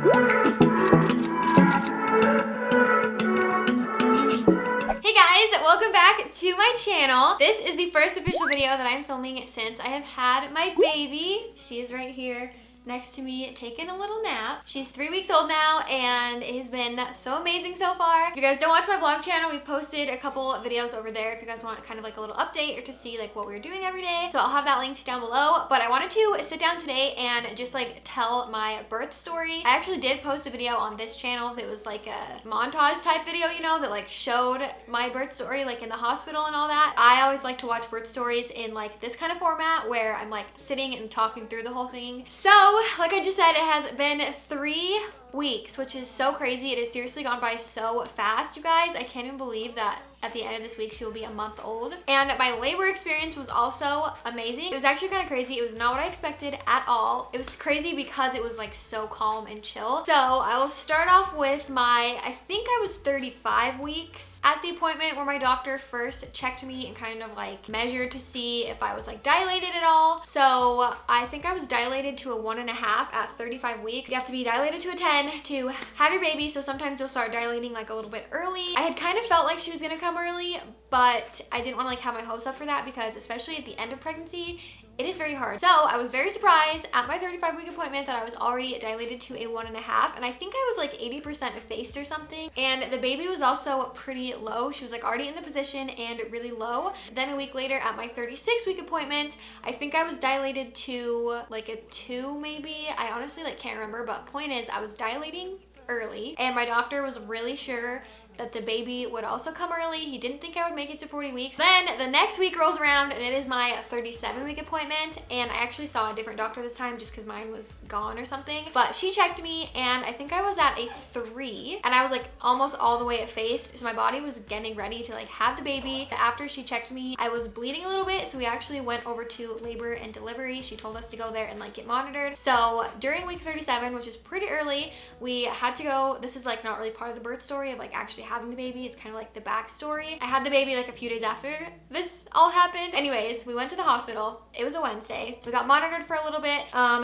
Hey guys, welcome back to my channel. This is the first official video that I'm filming since I have had my baby. She is right here next to me taking a little nap. She's 3 weeks old now and it has been so amazing so far. If you guys don't watch my vlog channel, we've posted a couple videos over there if you guys want kind of like a little update or to see like what we're doing every day. So I'll have that linked down below. But I wanted to sit down today and just like tell my birth story. I actually did post a video on this channel that was like a montage type video, you know, that like showed my birth story like in the hospital and all that. I always like to watch birth stories in like this kind of format where I'm like sitting and talking through the whole thing. So like I just said, it has been 3 weeks, which is so crazy. It has seriously gone by so fast, you guys. I can't even believe that at the end of this week she will be a month old. And my labor experience was also amazing. It was actually kind of crazy. It was not what I expected at all. It was crazy because it was like so calm and chill. So I will start off with I think I was 35 weeks at the appointment where my doctor first checked me and kind of like measured to see if I was like dilated at all. So I think I was dilated to a 1.5 at 35 weeks. You have to be dilated to a 10 to have your baby. So sometimes you'll start dilating like a little bit early. I had kind of felt like she was gonna come early, but I didn't want to like have my hopes up for that because especially at the end of pregnancy, it is very hard. So I was very surprised at my 35-week appointment that I was already dilated to a 1.5, and I think I was like 80% effaced or something. And the baby was also pretty low. She was like already in the position and really low. Then a week later at my 36-week appointment, I think I was dilated to like a 2 maybe. I honestly like can't remember, but point is I was dilating early and my doctor was really sure that the baby would also come early. He didn't think I would make it to 40 weeks. Then the next week rolls around and it is my 37-week appointment, and I actually saw a different doctor this time just because mine was gone or something. But she checked me and I think I was at a 3 and I was like almost all the way effaced. So my body was getting ready to like have the baby. After she checked me, I was bleeding a little bit. So we actually went over to labor and delivery. She told us to go there and like get monitored. So during week 37, which is pretty early, we had to go. This is like not really part of the birth story of like actually having the baby. It's kind of like the backstory. I had the baby like a few days after this all happened. Anyways, we went to the hospital. It was a Wednesday. We got monitored for a little bit.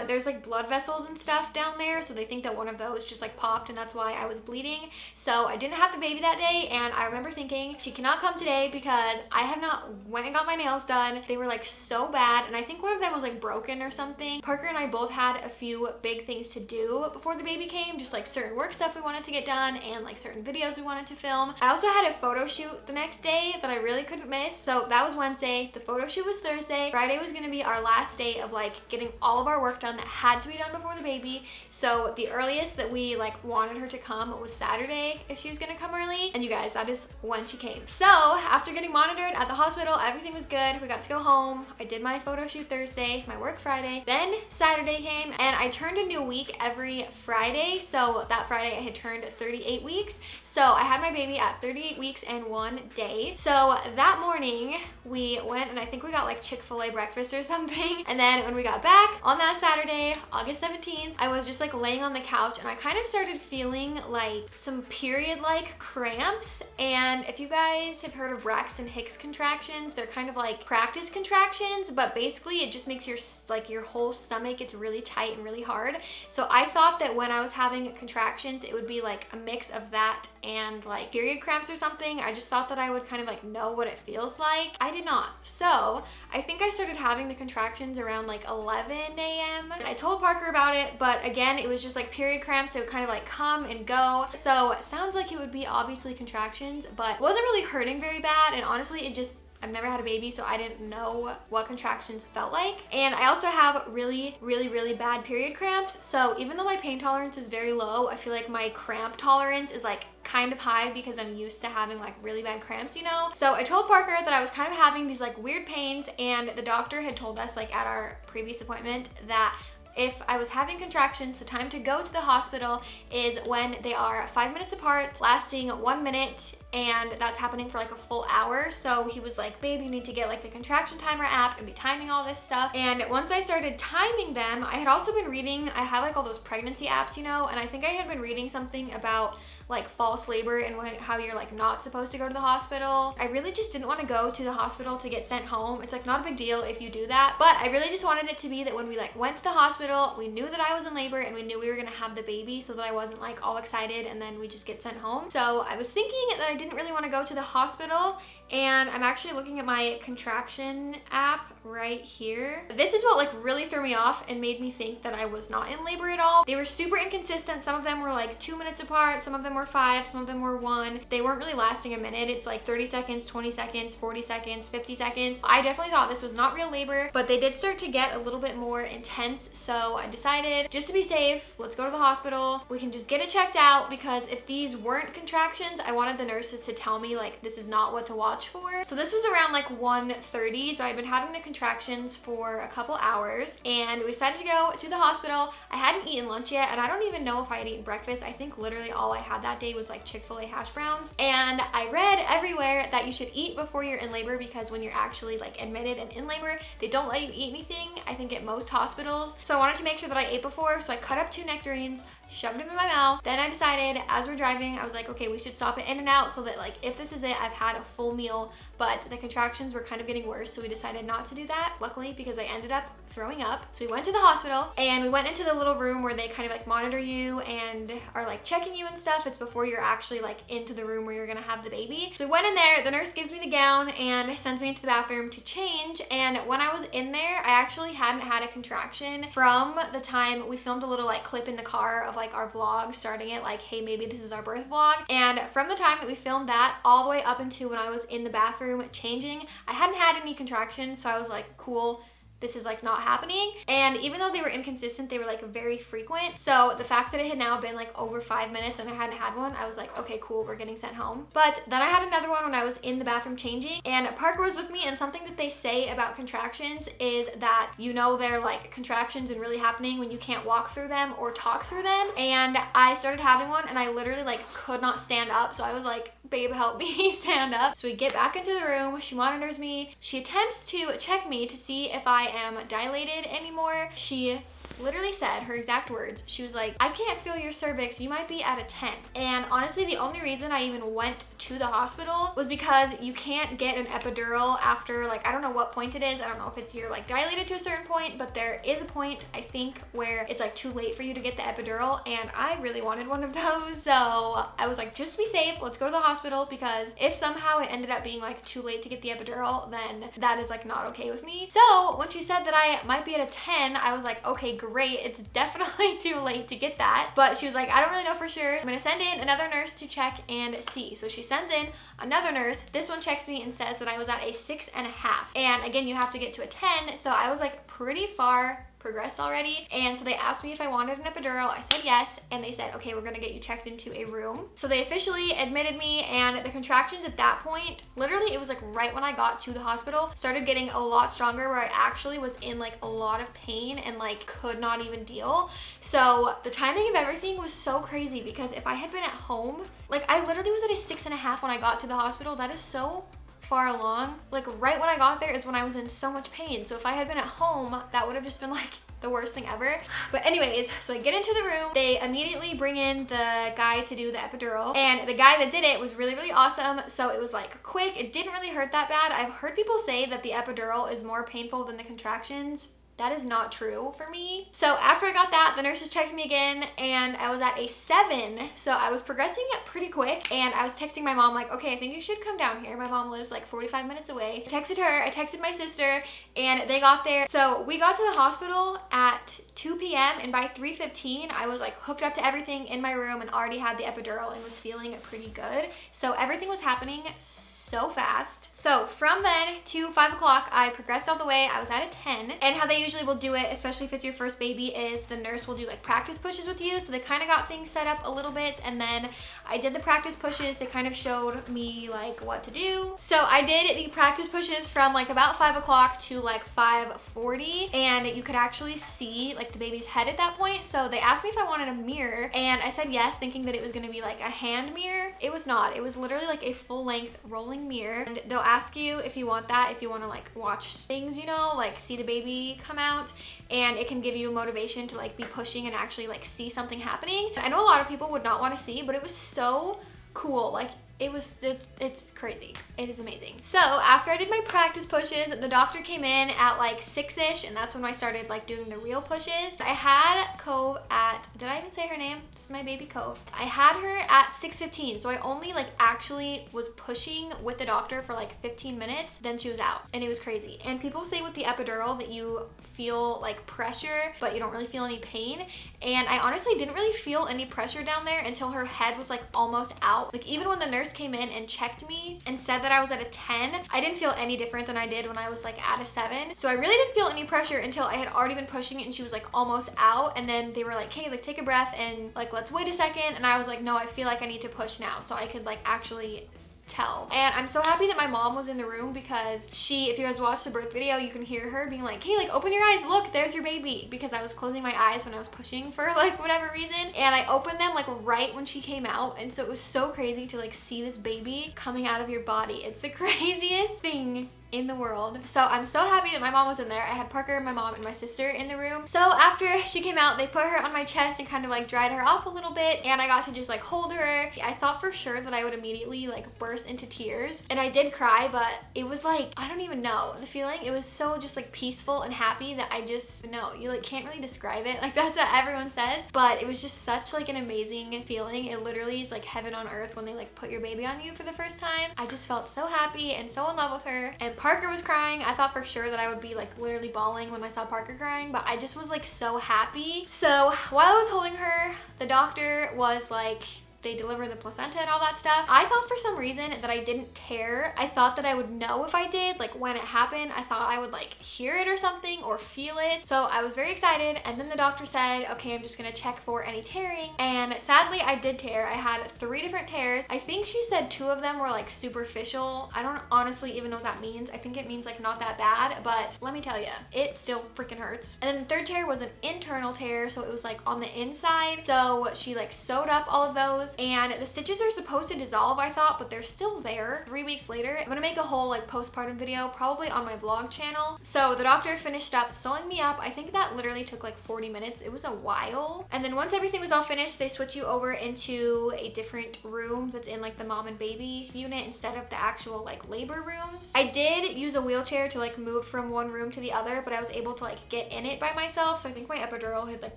There's like blood vessels and stuff down there, so they think that one of those just like popped and that's why I was bleeding. So I didn't have the baby that day, and I remember thinking she cannot come today because I have not went and got my nails done. They were like so bad, and I think one of them was like broken or something. Parker and I both had a few big things to do before the baby came, just like certain work stuff we wanted to get done and like certain videos we wanted to film. I also had a photo shoot the next day that I really couldn't miss. So that was Wednesday. The photo shoot was Thursday. Friday was gonna be our last day of like getting all of our work done that had to be done before the baby. So the earliest that we like wanted her to come was Saturday if she was gonna come early. And you guys, that is when she came. So after getting monitored at the hospital, everything was good. We got to go home. I did my photo shoot Thursday, my work Friday. Then Saturday came and I turned a new week every Friday. So that Friday I had turned 38 weeks. So I had my baby at 38 weeks and 1 day. So that morning we went and I think we got like Chick-fil-A breakfast or something. And then when we got back on that Saturday, August 17th, I was just like laying on the couch and I kind of started feeling like some period-like cramps. And if you guys have heard of Braxton Hicks contractions, they're kind of like practice contractions, but basically it just makes your whole stomach gets really tight and really hard. So I thought that when I was having contractions, it would be like a mix of that and like period cramps or something. I just thought that I would kind of like know what it feels like. I did not. So I think I started having the contractions around like 11 a.m. and I told Parker about it, but again, it was just like period cramps. They would kind of like come and go. So it sounds like it would be obviously contractions, but it wasn't really hurting very bad. And honestly, I've never had a baby, so I didn't know what contractions felt like. And I also have really, really, really bad period cramps. So even though my pain tolerance is very low, I feel like my cramp tolerance is like kind of high because I'm used to having like really bad cramps, you know? So I told Parker that I was kind of having these like weird pains, and the doctor had told us like at our previous appointment that if I was having contractions, the time to go to the hospital is when they are 5 minutes apart, lasting 1 minute, and that's happening for like a full hour. So he was like, babe, you need to get like the contraction timer app and be timing all this stuff. And once I started timing them, I had also been reading, I have like all those pregnancy apps, you know, and I think I had been reading something about like false labor and how you're like not supposed to go to the hospital. I really just didn't want to go to the hospital to get sent home. It's like not a big deal if you do that, but I really just wanted it to be that when we like went to the hospital hospital. We knew that I was in labor and we knew we were gonna have the baby, so that I wasn't like all excited and then we just get sent home. So I was thinking that I didn't really want to go to the hospital, and I'm actually looking at my contraction app right here. This is what like really threw me off and made me think that I was not in labor at all. They were super inconsistent. Some of them were like 2 minutes apart, some of them were 5, some of them were 1. They weren't really lasting a minute. It's like 30 seconds, 20 seconds, 40 seconds, 50 seconds. I definitely thought this was not real labor, but they did start to get a little bit more intense. So I decided, just to be safe, let's go to the hospital. We can just get it checked out, because if these weren't contractions, I wanted the nurses to tell me like this is not what to watch for. So this was around like 1:30. So I'd been having the contractions for a couple hours and we decided to go to the hospital. I hadn't eaten lunch yet, and I don't even know if I had eaten breakfast. I think literally all I had that day was like Chick-fil-A hash browns. And I read everywhere that you should eat before you're in labor, because when you're actually like admitted and in labor, they don't let you eat anything, I think at most hospitals. So I wanted to make sure that I ate before, so I cut up 2 nectarines, shoved them in my mouth. Then I decided, as we're driving, I was like, okay, we should stop at In-N-Out, so that like if this is it, I've had a full meal. But the contractions were kind of getting worse, so we decided not to do that, luckily, because I ended up throwing up. So we went to the hospital and we went into the little room where they kind of like monitor you and are like checking you and stuff. It's before you're actually like into the room where you're gonna have the baby. So we went in there, the nurse gives me the gown and sends me into the bathroom to change. And when I was in there, I actually hadn't had a contraction from the time we filmed a little like clip in the car of like our vlog, starting it like, hey, maybe this is our birth vlog. And from the time that we filmed that all the way up into when I was in the bathroom changing, I hadn't had any contractions. So I was like, cool, this is like not happening. And even though they were inconsistent, they were like very frequent. So the fact that it had now been like over 5 minutes and I hadn't had one, I was like, okay, cool, we're getting sent home. But then I had another one when I was in the bathroom changing, and Parker was with me, and something that they say about contractions is that you know they're like contractions and really happening when you can't walk through them or talk through them. And I started having one and I literally like could not stand up. So I was like, babe, help me stand up. So we get back into the room, she monitors me, she attempts to check me to see if I am dilated anymore. She literally said, her exact words, she was like, I can't feel your cervix, you might be at a 10. And honestly, the only reason I even went to the hospital was because you can't get an epidural after like, I don't know what point it is. I don't know if it's you're like dilated to a certain point, but there is a point, I think, where it's like too late for you to get the epidural, and I really wanted one of those. So I was like, just to be safe, let's go to the hospital, because if somehow it ended up being like too late to get the epidural, then that is like not okay with me. So when she said that I might be at a 10, I was like, okay, great, it's definitely too late to get that. But she was like, I don't really know for sure. I'm gonna send in another nurse to check and see. So she sends in another nurse. This one checks me and says that I was at a 6.5. And again, you have to get to a 10. So I was like pretty far progressed already. And so they asked me if I wanted an epidural. I said yes, and they said, okay, we're gonna get you checked into a room. So they officially admitted me, and the contractions at that point, literally it was like right when I got to the hospital, started getting a lot stronger, where I actually was in like a lot of pain and like could not even deal. So the timing of everything was so crazy, because if I had been at home, like I literally was at a 6.5 when I got to the hospital. That is so far along. Like right when I got there is when I was in so much pain. So if I had been at home, that would have just been like the worst thing ever. But anyways, so I get into the room, they immediately bring in the guy to do the epidural, and the guy that did it was really, really awesome. So it was like quick, it didn't really hurt that bad. I've heard people say that the epidural is more painful than the contractions. That is not true for me. So after I got that, the nurses checked me again, and I was at a 7. So I was progressing it pretty quick, and I was texting my mom like, okay, I think you should come down here. My mom lives like 45 minutes away. I texted her, I texted my sister, and they got there. So we got to the hospital at 2 p.m. and by 3:15, I was like hooked up to everything in my room and already had the epidural and was feeling pretty good. So everything was happening so fast. So from then to 5 o'clock, I progressed all the way. I was at a 10. And how they usually will do it, especially if it's your first baby, is the nurse will do like practice pushes with you. So they kind of got things set up a little bit. And then I did the practice pushes. They kind of showed me like what to do. So I did the practice pushes from like about 5 o'clock to like 5:40. And you could actually see like the baby's head at that point. So they asked me if I wanted a mirror. And I said yes, thinking that it was going to be like a hand mirror. It was not. It was literally like a full length rolling mirror, and they'll ask you if you want that, if you want to like watch things, you know, like see the baby come out, and it can give you motivation to like be pushing and actually like see something happening. I know a lot of people would not want to see, but it was so cool. Like it's crazy. It is amazing. So after I did my practice pushes, the doctor came in at like 6-ish, and that's when I started like doing the real pushes. I had Cove at, did I even say her name? This is my baby Cove. I had her at 6:15, so I only like actually was pushing with the doctor for like 15 minutes, then she was out, and it was crazy. And people say with the epidural that you feel like pressure, but you don't really feel any pain. And I honestly didn't really feel any pressure down there until her head was like almost out. Like even when the nurse came in and checked me and said that I was at a 10, I didn't feel any different than I did when I was like at a 7. So I really didn't feel any pressure until I had already been pushing it and she was like almost out. And then they were like, hey, like take a breath and like let's wait a second. And I was like, no, I feel like I need to push now, so I could like actually tell. And I'm so happy that my mom was in the room, because she, if you guys watch the birth video, you can hear her being like, hey, like open your eyes, look, there's your baby, because I was closing my eyes when I was pushing for like whatever reason, and I opened them like right when she came out. And so it was so crazy to like see this baby coming out of your body. It's the craziest thing in the world. So I'm so happy that my mom was in there. I had Parker, my mom, and my sister in the room. So after she came out, they put her on my chest and kind of like dried her off a little bit, and I got to just like hold her. I thought for sure that I would immediately like burst into tears, and I did cry, but it was like, I don't even know the feeling. It was so just like peaceful and happy that I just know, you like can't really describe it. Like that's what everyone says, but it was just such like an amazing feeling. It literally is like heaven on earth when they like put your baby on you for the first time. I just felt so happy and so in love with her. And Parker was crying. I thought for sure that I would be like literally bawling when I saw Parker crying, but I just was like so happy. So while I was holding her, the doctor was like, they deliver the placenta and all that stuff. I thought for some reason that I didn't tear. I thought that I would know if I did, like when it happened. I thought I would like hear it or something or feel it. So I was very excited, and then the doctor said, okay, I'm just gonna check for any tearing. And sadly I did tear. I had 3 different tears. I think she said 2 of them were like superficial. I don't honestly even know what that means. I think it means like not that bad, but let me tell you, it still freaking hurts. And then the 3rd tear was an internal tear, so it was like on the inside. So she like sewed up all of those, and the stitches are supposed to dissolve, I thought, but they're still there. 3 weeks later, I'm gonna make a whole like postpartum video, probably on my vlog channel. So the doctor finished up sewing me up. I think that literally took like 40 minutes. It was a while. And then once everything was all finished, they switch you over into a different room that's in like the mom and baby unit instead of the actual like labor rooms. I did use a wheelchair to like move from one room to the other, but I was able to like get in it by myself. So I think my epidural had like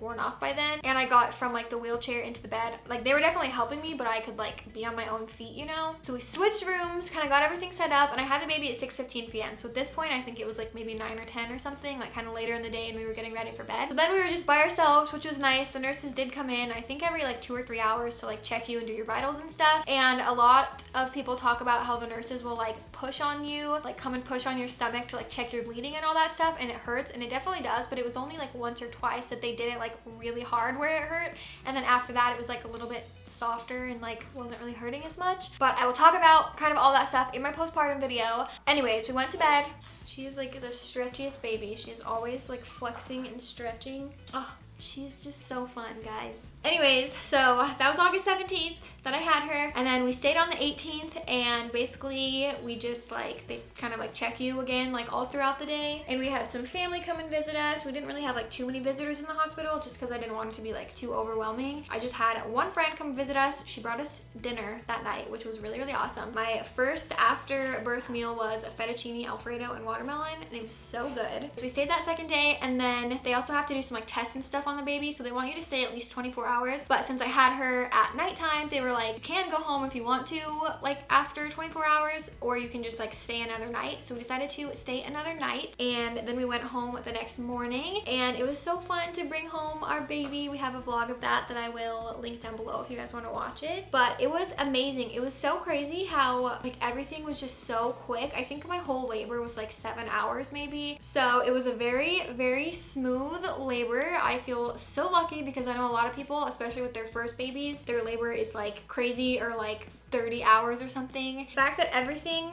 worn off by then, and I got from like the wheelchair into the bed. Like they were definitely helping me, but I could like be on my own feet, you know? So we switched rooms, kind of got everything set up, and I had the baby at 6:15 p.m. So at this point, I think it was like maybe 9 or 10 or something, like kind of later in the day, and we were getting ready for bed. So then we were just by ourselves, which was nice. The nurses did come in, I think every like 2 or 3 hours to like check you and do your vitals and stuff. And a lot of people talk about how the nurses will like push on you, like come and push on your stomach to like check your bleeding and all that stuff, and it hurts, and it definitely does, but it was only like once or twice that they did it like really hard where it hurt. And then after that, it was like a little bit softer and like wasn't really hurting as much. But I will talk about kind of all that stuff in my postpartum video. Anyways, we went to bed. She's like the stretchiest baby. She's always like flexing and stretching. Oh, she's just so fun, guys. Anyways, so that was August 17th that I had her, and then we stayed on the 18th, and basically we just like, they kind of like check you again like all throughout the day. And we had some family come and visit us. We didn't really have like too many visitors in the hospital just because I didn't want it to be like too overwhelming. I just had one friend come visit us. She brought us dinner that night, which was really, really awesome. My first after birth meal was a fettuccine alfredo and watermelon, and it was so good. So we stayed that second day, and then they also have to do some like tests and stuff on the baby, so they want you to stay at least 24 hours. But since I had her at nighttime, they were like, you can go home if you want to, like after 24 hours, or you can just like stay another night. So we decided to stay another night, and then we went home the next morning, and it was so fun to bring home our baby. We have a vlog of that I will link down below if you guys want to watch it. But it was amazing. It was so crazy how like everything was just so quick. I think my whole labor was like 7 hours maybe. So it was a very, very smooth labor. I feel so lucky because I know a lot of people, especially with their first babies, their labor is like crazy, or like 30 hours or something. The fact that everything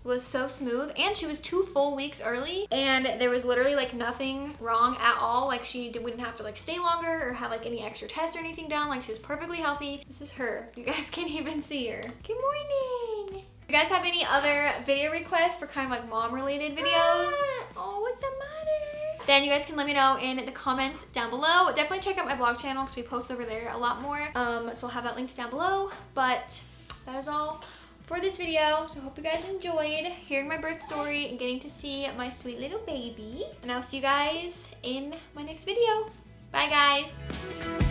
was so smooth, and she was 2 full weeks early, and there was literally like nothing wrong at all. Like we didn't have to like stay longer or have like any extra tests or anything done. Like she was perfectly healthy. This is her. You guys can't even see her. Good morning. You guys have any other video requests for kind of like mom related videos? Oh, what's the matter? Then you guys can let me know in the comments down below. Definitely check out my vlog channel because we post over there a lot more. So I'll have that linked down below. But that is all for this video. So I hope you guys enjoyed hearing my birth story and getting to see my sweet little baby. And I'll see you guys in my next video. Bye guys.